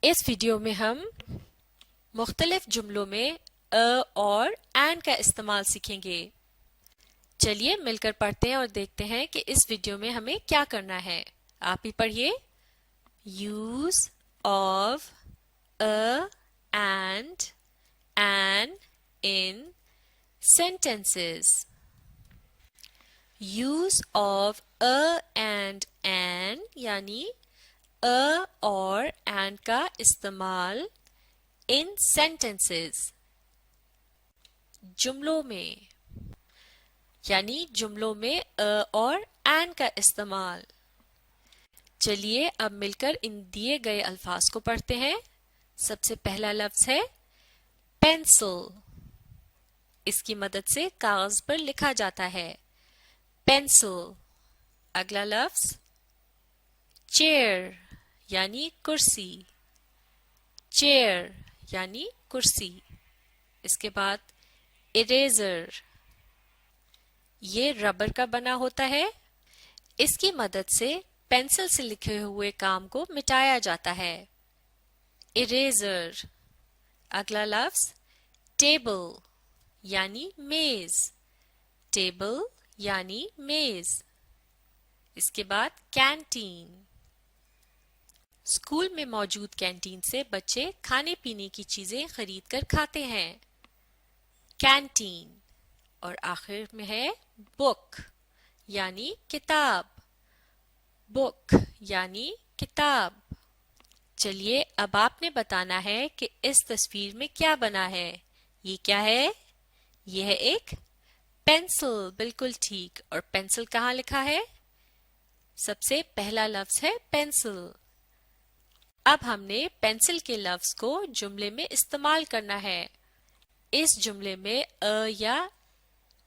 اس video میں ہم مختلف جملوں میں ا اور اینڈ کا استعمال سیکھیں گے. چلیے مل کر پڑھتے ہیں اور دیکھتے ہیں کہ اس ویڈیو میں ہمیں کیا کرنا ہے. آپ ہی پڑھیے. Use of a and an in sentences. Use of a and an یعنی ا اور اینڈ کا استعمال ان sentences جملوں میں یعنی جملوں میں ا اور اینڈ کا استعمال. چلیے اب مل کر ان دیے گئے الفاظ کو پڑھتے ہیں. سب سے پہلا لفظ ہے پینسل. اس کی مدد سے کاغذ پر لکھا جاتا ہے. پینسل. اگلا لفظ چیئر یعنی کرسی. چیئر یعنی کرسی. اس کے بعد اریزر. یہ ربر کا بنا ہوتا ہے. اس کی مدد سے پینسل سے لکھے ہوئے کام کو مٹایا جاتا ہے. اریزر. اگلا لفظ ٹیبل یعنی میز. ٹیبل یعنی میز. اس کے بعد کینٹین. اسکول میں موجود کینٹین سے بچے کھانے پینے کی چیزیں خرید کر کھاتے ہیں. کینٹین. اور آخر میں ہے بک یعنی کتاب. بک یعنی کتاب. چلیے اب آپ نے بتانا ہے کہ اس تصویر میں کیا بنا ہے. یہ کیا ہے؟ یہ ہے ایک پینسل. بالکل ٹھیک. اور پینسل کہاں لکھا ہے؟ سب سے پہلا لفظ ہے پینسل. اب ہم نے پینسل کے لفظ کو جملے میں استعمال کرنا ہے. اس جملے میں ا یا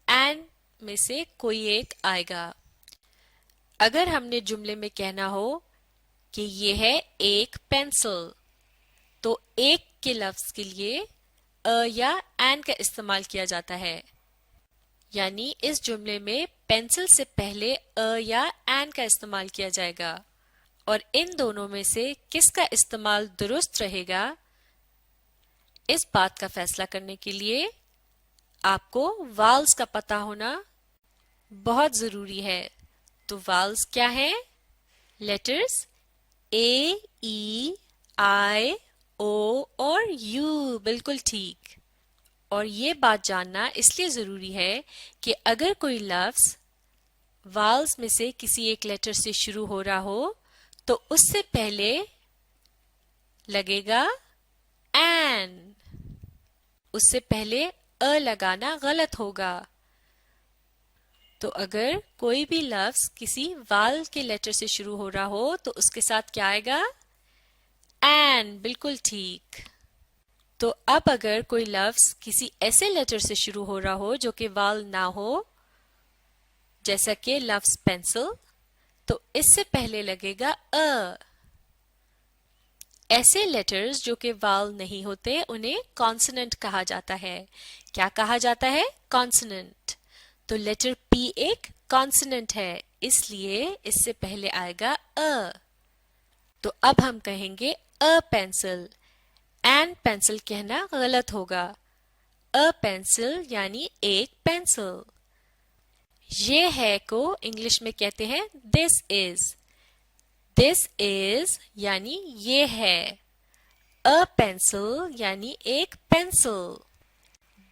این میں سے کوئی ایک آئے گا. اگر ہم نے جملے میں کہنا ہو کہ یہ ہے ایک پینسل تو ایک کے لفظ کے لیے ا یا این کا استعمال کیا جاتا ہے. یعنی اس جملے میں پینسل سے پہلے ا یا این کا استعمال کیا جائے گا. اور ان دونوں میں سے کس کا استعمال درست رہے گا اس بات کا فیصلہ کرنے کے لیے آپ کو واولز کا پتہ ہونا بہت ضروری ہے. تو واولز کیا ہیں؟ لیٹرز اے ای آئی او اور یو. بالکل ٹھیک. اور یہ بات جاننا اس لیے ضروری ہے کہ اگر کوئی لفظ واولز میں سے کسی ایک لیٹر سے شروع ہو رہا ہو تو اس سے پہلے لگے گا این. اس سے پہلے ا لگانا غلط ہوگا. تو اگر کوئی بھی لفظ کسی واول کے لیٹر سے شروع ہو رہا ہو تو اس کے ساتھ کیا آئے گا؟ این. بالکل ٹھیک. تو اب اگر کوئی لفظ کسی ایسے لیٹر سے شروع ہو رہا ہو جو کہ واول نہ ہو جیسا کہ لفظ پینسل تو اس سے پہلے لگے گا ا. ایسے لیٹرز جو کہ واول نہیں ہوتے انہیں کانسوننٹ کہا جاتا ہے. کیا کہا جاتا ہے؟ کانسوننٹ. تو لیٹر پی ایک کانسوننٹ ہے اس لیے اس سے پہلے آئے گا ا. تو اب ہم کہیں گے ا پینسل. این پینسل کہنا غلط ہوگا. ا پینسل یعنی ایک پینسل. یہ ہے کو انگلش میں کہتے ہیں دس از. دس از یعنی یہ ہے. ا پینسل یعنی ایک پینسل.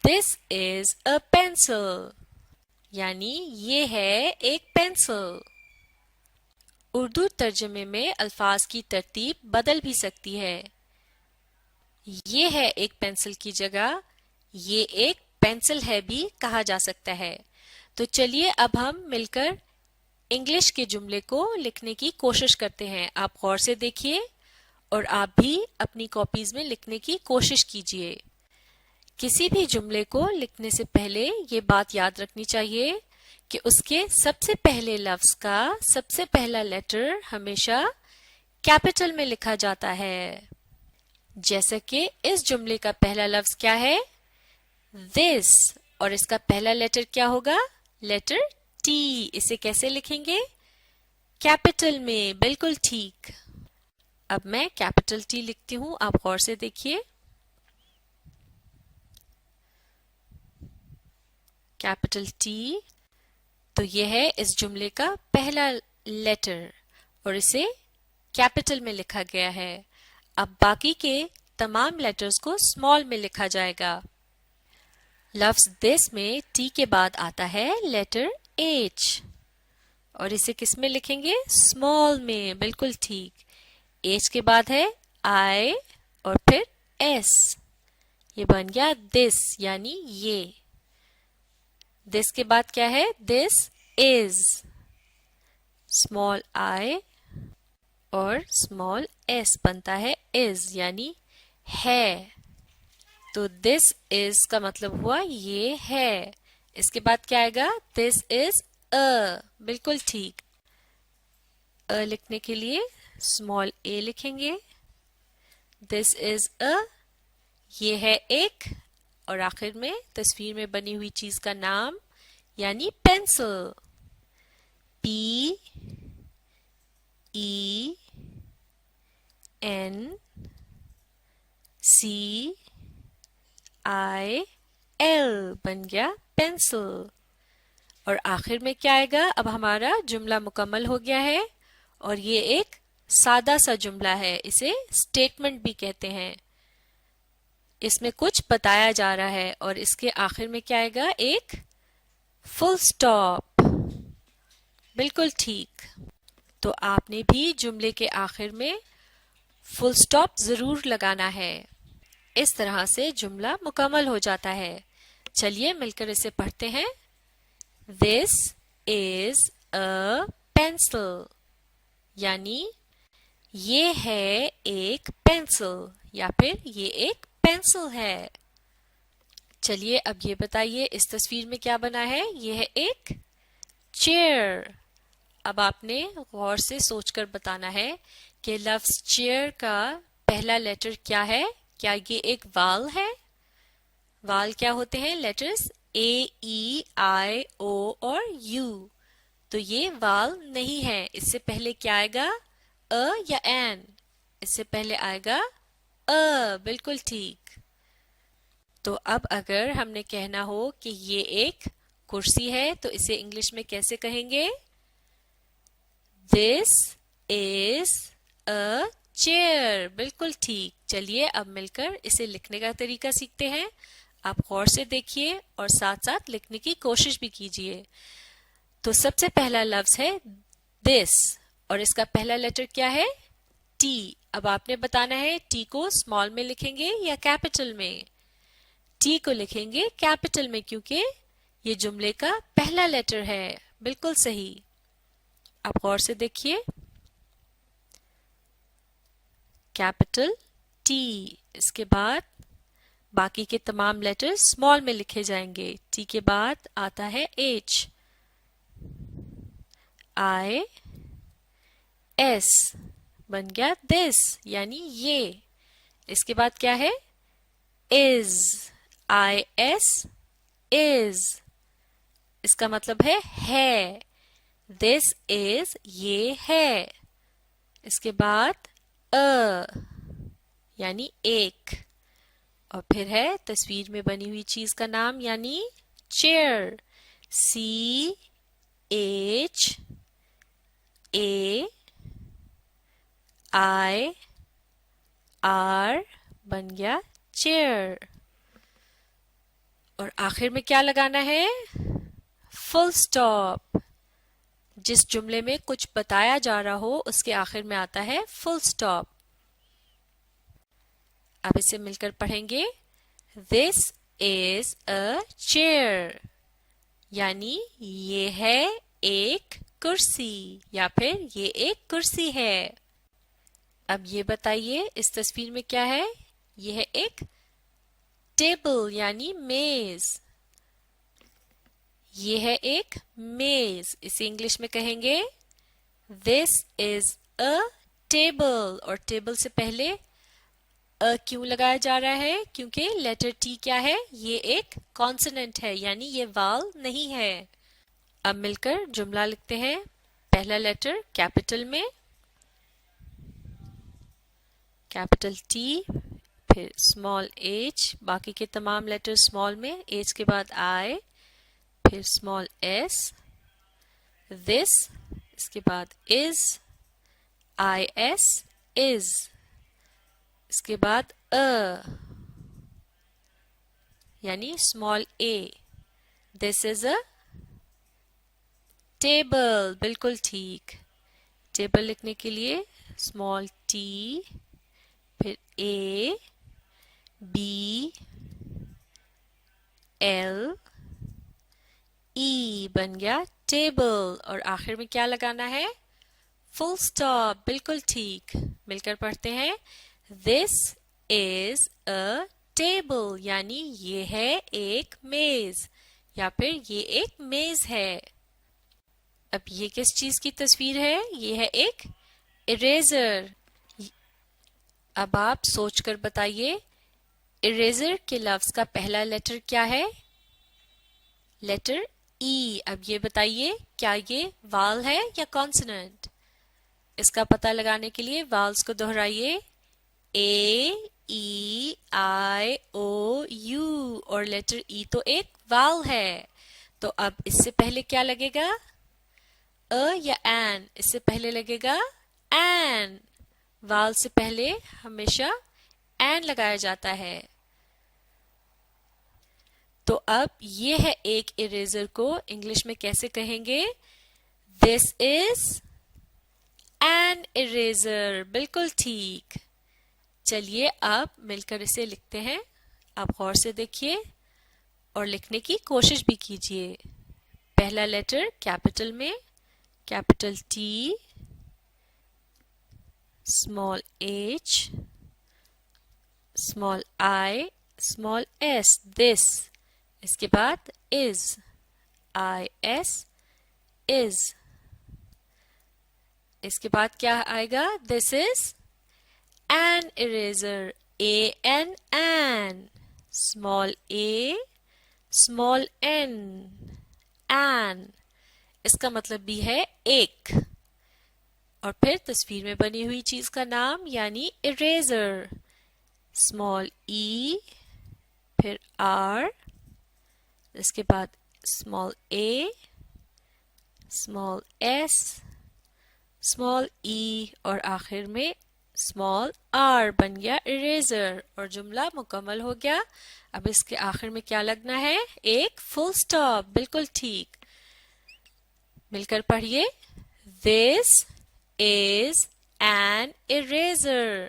دس از ا پینسل یعنی یہ ہے ایک پینسل. اردو ترجمے میں الفاظ کی ترتیب بدل بھی سکتی ہے. یہ ہے ایک پینسل کی جگہ یہ ایک پینسل ہے بھی کہا جا سکتا ہے. تو چلیے اب ہم مل کر انگلش کے جملے کو لکھنے کی کوشش کرتے ہیں. آپ غور سے دیکھیے اور آپ بھی اپنی کاپیز میں لکھنے کی کوشش کیجیے. کسی بھی جملے کو لکھنے سے پہلے یہ بات یاد رکھنی چاہیے کہ اس کے سب سے پہلے لفظ کا سب سے پہلا لیٹر ہمیشہ کیپٹل میں لکھا جاتا ہے. جیسا کہ اس جملے کا پہلا لفظ کیا ہے؟ this. اور اس کا پہلا لیٹر کیا ہوگا؟ Letter T. اسے کیسے لکھیں گے؟ کیپٹل میں. بالکل ٹھیک. اب میں کیپٹل ٹی لکھتی ہوں، آپ غور سے دیکھیے، کیپٹل ٹی، تو یہ ہے اس جملے کا پہلا لیٹر اور اسے کیپٹل میں لکھا گیا ہے۔ اب باقی کے تمام لیٹرز کو اسمال میں لکھا جائے گا۔ لفظ دس میں ٹی کے بعد آتا ہے لیٹر ایچ، اور اسے کس میں لکھیں گے؟ اسمال میں، بالکل ٹھیک۔ ایچ کے بعد ہے آئی اور پھر ایس، یہ بن گیا دس یعنی یہ۔ دس کے بعد کیا ہے؟ دس از، اسمال آئی اور اسمال ایس بنتا ہے از یعنی ہے۔ تو دس از کا مطلب ہوا یہ ہے۔ اس کے بعد کیا آئے گا؟ دس از اے، بالکل ٹھیک۔ اے لکھنے کے لیے اسمال اے لکھیں گے، دس از اے، یہ ہے ایک، اور آخر میں تصویر میں بنی ہوئی چیز کا نام یعنی pencil, P E N C I L بن گیا پینسل۔ اور آخر میں کیا آئے گا؟ اب ہمارا جملہ مکمل ہو گیا ہے، اور یہ ایک سادہ سا جملہ ہے، اسے اسٹیٹمنٹ بھی کہتے ہیں۔ اس میں کچھ بتایا جا رہا ہے، اور اس کے آخر میں کیا آئے گا؟ ایک فل سٹاپ، بالکل ٹھیک۔ تو آپ نے بھی جملے کے آخر میں فل سٹاپ ضرور لگانا ہے، اس طرح سے جملہ مکمل ہو جاتا ہے۔ چلیے مل کر اسے پڑھتے ہیں۔ This is a pencil، یعنی یہ ہے ایک پینسل، یا پھر یہ ایک پینسل ہے۔ چلیے اب یہ بتائیے اس تصویر میں کیا بنا ہے؟ یہ ہے ایک چیئر۔ اب آپ نے غور سے سوچ کر بتانا ہے کہ لفظ چیئر کا پہلا لیٹر کیا ہے؟ کیا یہ ایک وال ہے؟ وال کیا ہوتے ہیں؟ لیٹرز اے ای آئی او اور یو، تو یہ وال نہیں ہے۔ اس سے پہلے کیا آئے گا؟ ا یا این؟ اس سے پہلے آئے گا ا، بالکل ٹھیک۔ تو اب اگر ہم نے کہنا ہو کہ یہ ایک کرسی ہے تو اسے انگلش میں کیسے کہیں گے؟ This is a chair، بالکل ٹھیک۔ چلیے اب مل کر اسے لکھنے کا طریقہ سیکھتے ہیں۔ آپ غور سے دیکھیے اور ساتھ ساتھ لکھنے کی کوشش بھی کیجیے۔ تو سب سے پہلا لفظ ہے this، اور اس کا پہلا لیٹر کیا ہے؟ ٹی۔ اب آپ نے بتانا ہے ٹی کو اسمال میں لکھیں گے یا کیپٹل میں؟ ٹی کو لکھیں گے کیپٹل میں، کیونکہ یہ جملے کا پہلا لیٹر ہے، بالکل صحیح۔ آپ غور سے دیکھیے، کیپٹل ٹی، اس کے بعد باقی کے تمام لیٹر اسمال میں لکھے جائیں گے۔ ٹی کے بعد آتا ہے ایچ، آئی ایس بن گیا دس یعنی یہ۔ اس کے بعد کیا ہے؟ از، آئی ایس از، اس کا مطلب ہے۔ دس از، یہ ہے۔ اس کے بعد یعنی ایک، اور پھر ہے تصویر میں بنی ہوئی چیز کا نام یعنی chair, C H A I R بن گیا چیئر۔ اور آخر میں کیا لگانا ہے؟ Full stop. جس جملے میں کچھ بتایا جا رہا ہو اس کے آخر میں آتا ہے فل سٹاپ۔ اب اسے مل کر پڑھیں گے۔ This is a chair، یعنی یہ ہے ایک کرسی، یا پھر یہ ایک کرسی ہے۔ اب یہ بتائیے اس تصویر میں کیا ہے؟ یہ ہے ایک ٹیبل یعنی میز، یہ ہے ایک میز، اسے انگلش میں کہیں گے This is a table، اور ٹیبل سے پہلے کیوں لگایا جا رہا ہے؟ کیونکہ لیٹر ٹی کیا ہے؟ یہ ایک کانسوننٹ ہے، یعنی یہ وال نہیں ہے۔ اب مل کر جملہ لکھتے ہیں۔ پہلا لیٹر کیپٹل میں، کیپٹل ٹی، پھر اسمال ایچ، باقی کے تمام لیٹر اسمال میں، ایچ کے بعد آئی، پھر اسمال ایس، دس، اس کے بعد از، آئی ایس، از، اس کے بعد یعنی small a, this is a table, بالکل ٹھیک. ٹیبل لکھنے کے لیے اسمال ٹی، پھر اے، بی، ایل، ای بن گیا ٹیبل. اور آخر میں کیا لگانا ہے؟ فل سٹاپ، بالکل ٹھیک. مل کر پڑھتے ہیں. This is a table یعنی یہ ہے ایک میز یا پھر یہ ایک میز ہے. اب یہ کس چیز کی تصویر ہے؟ یہ ہے ایک اریزر. اب آپ سوچ کر بتائیے اریزر کے لفظ کا پہلا لیٹر کیا ہے؟ لیٹر ای. اب یہ بتائیے کیا یہ وال ہے یا کانسوننٹ؟ اس کا پتہ لگانے کے لیے والز کو دہرائیے. اے، ای، آئی، او، یو، اور لیٹر ای تو ایک وال ہے. تو اب اس سے پہلے کیا لگے گا؟ یا این؟ اس سے پہلے لگے گا این. وال سے پہلے ہمیشہ این لگایا جاتا ہے. تو اب یہ ہے ایک اریزر کو انگلش میں کیسے کہیں گے؟ This is an eraser. بالکل ٹھیک. چلیے آپ مل کر اسے لکھتے ہیں. آپ غور سے دیکھیے اور لکھنے کی کوشش بھی کیجیے. پہلا لیٹر کیپٹل میں، capital T, small h, small i, small s, this. اس کے بعد از، آئی ایس، از. اس کے بعد کیا آئے گا؟ دس از an eraser. an an. small a, small n. an. اس کا مطلب بھی ہے ایک. اور پھر تصویر میں بنی ہوئی چیز کا نام یعنی اریزر. اسمال ای، پھر آر، اس کے بعد اسمال اے، اسمال ایس، اسمال ای، اور آخر میں اسمال آر بن گیا اریزر. اور جملہ مکمل ہو گیا. اب اس کے آخر میں کیا لگنا ہے؟ ایک فل سٹاپ. بالکل ٹھیک. مل کر پڑھیے. This is an eraser.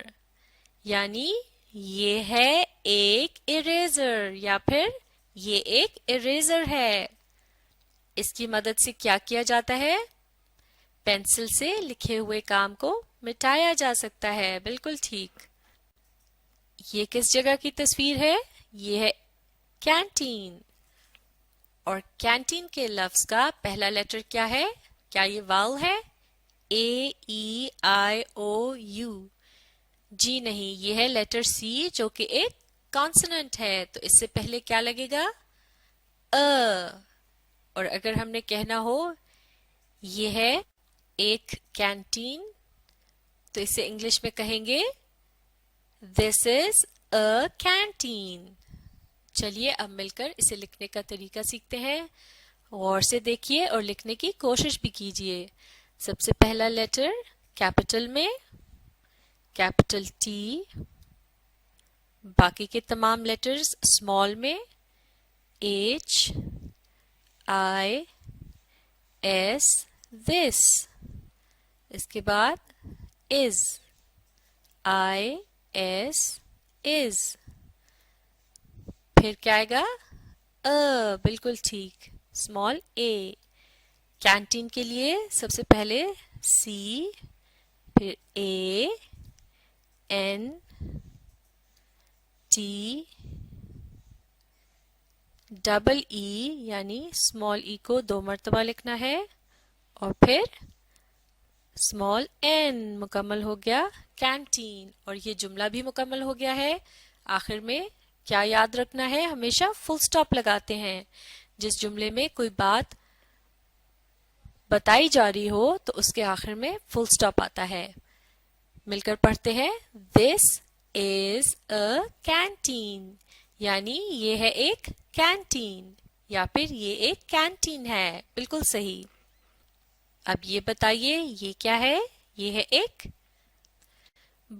یعنی یہ ہے ایک اریزر یا پھر یہ ایک اریزر ہے. اس کی مدد سے کیا کیا جاتا ہے؟ پینسل سے لکھے ہوئے کام کو مٹایا جا سکتا ہے. بالکل ٹھیک. یہ کس جگہ کی تصویر ہے؟ یہ ہے کینٹین. اور کینٹین کے لفظ کا پہلا لیٹر کیا ہے؟ کیا یہ واؤل ہے؟ اے، ای، آئی، او، یو. جی نہیں، یہ ہے لیٹر سی جو کہ ایک کانسوننٹ ہے. تو اس سے پہلے کیا لگے گا؟ اور اگر ہم نے کہنا ہو یہ ہے ایک کینٹین تو اسے انگلش میں کہیں گے This is a canteen. چلیے اب مل کر اسے لکھنے کا طریقہ سیکھتے ہیں. غور سے دیکھیے اور لکھنے کی کوشش بھی کیجیے. سب سے پہلا لیٹر کیپٹل میں، کیپٹل ٹی، باقی کے تمام لیٹرز اسمال میں، ایچ، آئی، ایس، دس. اس کے بعد از، آئی ایس، از. پھر کیا آئے گا؟ بالکل ٹھیک، اسمال اے. کینٹین کے لیے سب سے پہلے سی، پھر اے، این، ٹی، ڈبل ای یعنی اسمال ای کو 2 مرتبہ لکھنا ہے، اور پھر اسمال این. مکمل ہو گیا کینٹین. اور یہ جملہ بھی مکمل ہو گیا ہے. آخر میں کیا یاد رکھنا ہے؟ ہمیشہ فل سٹاپ لگاتے ہیں. جس جملے میں کوئی بات بتائی جا رہی ہو تو اس کے آخر میں فل سٹاپ آتا ہے. مل کر پڑھتے ہیں This is a canteen یعنی یہ ہے ایک کینٹین یا پھر یہ ایک کینٹین ہے. بالکل صحیح. اب یہ بتائیے یہ کیا ہے؟ یہ ہے ایک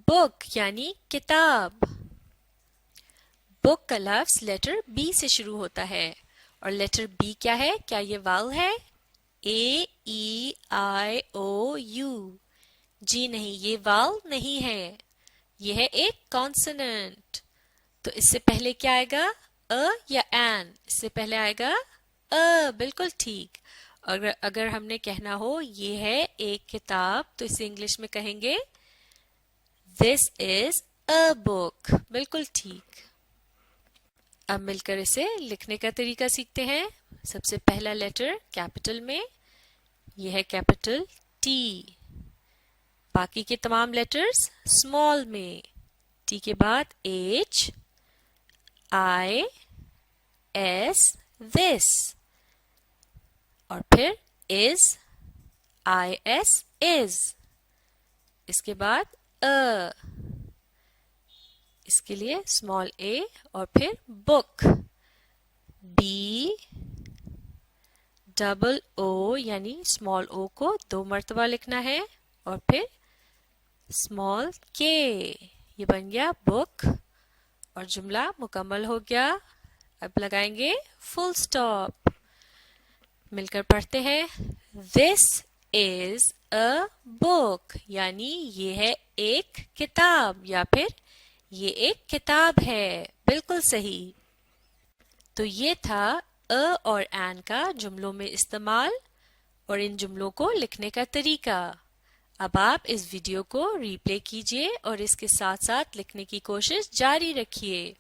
بک یعنی کتاب. بک کا لفظ لیٹر بی سے شروع ہوتا ہے اور لیٹر بی کیا ہے؟ کیا یہ واؤل ہے؟ A-E-I-O-U. جی نہیں، یہ واؤل نہیں ہے، یہ ہے ایک کانسوننٹ. تو اس سے پہلے کیا آئے گا؟ یا این؟ اس سے پہلے آئے گا بالکل ٹھیک. اگر ہم نے کہنا ہو یہ ہے ایک کتاب تو اسے انگلش میں کہیں گے This is a book. بالکل ٹھیک. اب مل کر اسے لکھنے کا طریقہ سیکھتے ہیں. سب سے پہلا لیٹر کیپٹل میں، یہ ہے کیپٹل ٹی. باقی کے تمام لیٹرز اسمال میں. ٹی کے بعد ایچ، آئی، ایس، this اور پھر is، آئی ایس is. اس کے بعد اس کے لیے اسمال اے اور پھر بک، بی ڈبل او یعنی اسمال او کو 2 مرتبہ لکھنا ہے اور پھر اسمال کے. یہ بن گیا بک اور جملہ مکمل ہو گیا. اب لگائیں گے فل سٹاپ. مل کر پڑھتے ہیں This is a book یعنی یہ ہے ایک کتاب یا پھر یہ ایک کتاب ہے. بالکل صحیح. تو یہ تھا اور این کا جملوں میں استعمال اور ان جملوں کو لکھنے کا طریقہ. اب آپ اس ویڈیو کو ری پلے کیجئے اور اس کے ساتھ ساتھ لکھنے کی کوشش جاری رکھیے.